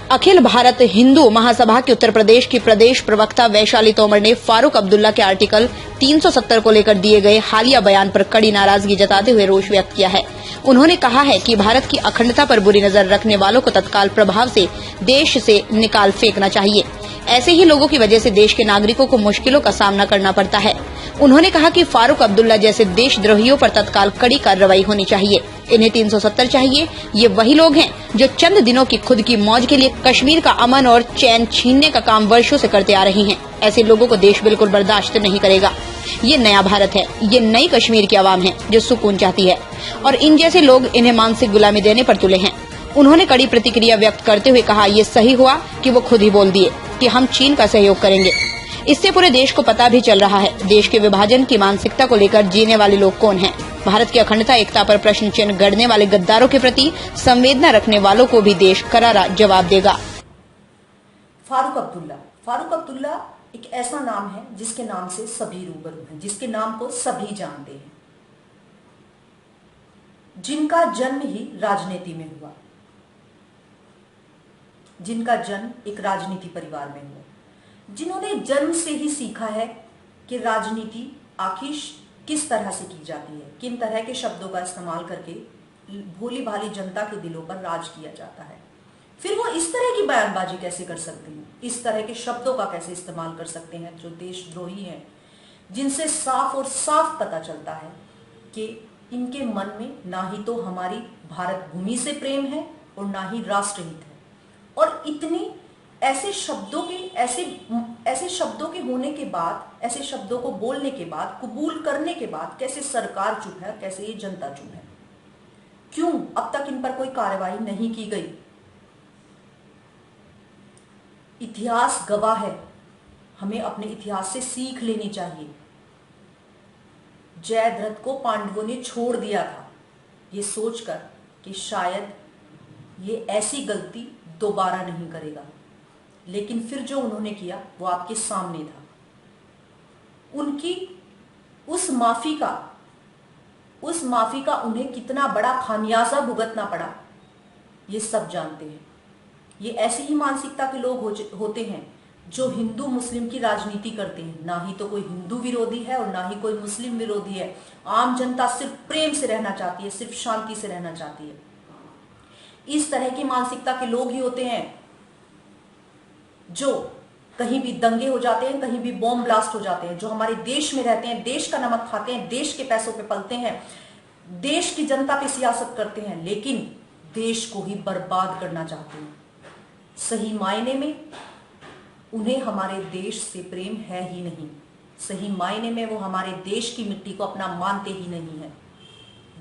अखिल भारत हिंदू महासभा के उत्तर प्रदेश की प्रदेश प्रवक्ता वैशाली तोमर ने फारूक अब्दुल्ला के आर्टिकल 370 को लेकर दिए गए हालिया बयान पर कड़ी नाराजगी जताते हुए रोष व्यक्त किया है। उन्होंने कहा है कि भारत की अखंडता पर बुरी नजर रखने वालों को तत्काल प्रभाव से देश से निकाल फेंकना चाहिए। ऐसे ही लोगों की वजह से देश के नागरिकों को मुश्किलों का सामना करना पड़ता है। उन्होंने कहा कि फारूक अब्दुल्ला जैसे देशद्रोहियों पर तत्काल कड़ी कार्रवाई होनी चाहिए। इन्हें 370 चाहिए। ये वही लोग हैं जो चंद दिनों की खुद की मौज के लिए कश्मीर का अमन और चैन छीनने का काम वर्षों से करते आ रहे हैं। ऐसे लोगों को देश बिल्कुल बर्दाश्त नहीं करेगा। ये नया भारत है, ये नई कश्मीर की आवाम है जो सुकून चाहती है और इन जैसे लोग इन्हें मानसिक गुलामी देने पर तुले हैं। उन्होंने कड़ी प्रतिक्रिया व्यक्त करते हुए कहा, ये सही हुआ कि वो खुद ही बोल दिए कि हम चीन का सहयोग करेंगे। इससे पूरे देश को पता भी चल रहा है देश के विभाजन की मानसिकता को लेकर जीने वाले लोग कौन हैं। भारत की अखंडता एकता पर प्रश्न चिन्ह गढ़ने वाले गद्दारों के प्रति संवेदना रखने वालों को भी देश करारा जवाब देगा। फारूक अब्दुल्ला एक ऐसा नाम है जिसके नाम से सभी रूबरू हैं, जिसके नाम को सभी जानते हैं, जिनका जन्म ही राजनीति में हुआ, जिनका जन्म एक राजनीति परिवार में हुआ, जिन्होंने जन्म से ही सीखा है कि राजनीति आखिर किस तरह से की जाती है, किन तरह के शब्दों का इस्तेमाल करके भोली भाली जनता के दिलों पर राज किया जाता है। फिर वो इस तरह की बयानबाजी कैसे कर सकते हैं, इस तरह के शब्दों का कैसे इस्तेमाल कर सकते हैं जो देशद्रोही हैं, जिनसे साफ और साफ पता चलता है कि इनके मन में ना ही तो हमारी भारत भूमि से प्रेम है और ना ही राष्ट्रहित है। और इतनी ऐसे शब्दों के होने के बाद, ऐसे शब्दों को बोलने के बाद, कबूल करने के बाद कैसे सरकार चुप है, कैसे ये जनता चुप है? क्यों अब तक इन पर कोई कार्रवाई नहीं की गई? इतिहास गवाह है, हमें अपने इतिहास से सीख लेनी चाहिए। जयद्रथ को पांडवों ने छोड़ दिया था ये सोचकर कि शायद ये ऐसी गलती दोबारा नहीं करेगा, लेकिन फिर जो उन्होंने किया वो आपके सामने था। उनकी उस माफी का उन्हें कितना बड़ा खामियाजा भुगतना पड़ा, ये सब जानते हैं। ये ऐसी ही मानसिकता के लोग होते हैं जो हिंदू मुस्लिम की राजनीति करते हैं। ना ही तो कोई हिंदू विरोधी है और ना ही कोई मुस्लिम विरोधी है। आम जनता सिर्फ प्रेम से रहना चाहती है, सिर्फ शांति से रहना चाहती है। इस तरह की मानसिकता के लोग ही होते हैं जो कहीं भी दंगे हो जाते हैं, कहीं भी बॉम्ब ब्लास्ट हो जाते हैं, जो हमारे देश में रहते हैं, देश का नमक खाते हैं, देश के पैसों पे पलते हैं, देश की जनता पे सियासत करते हैं, लेकिन देश को ही बर्बाद करना चाहते हैं। सही मायने में उन्हें हमारे देश से प्रेम है ही नहीं। सही मायने में वो हमारे देश की मिट्टी को अपना मानते ही नहीं है।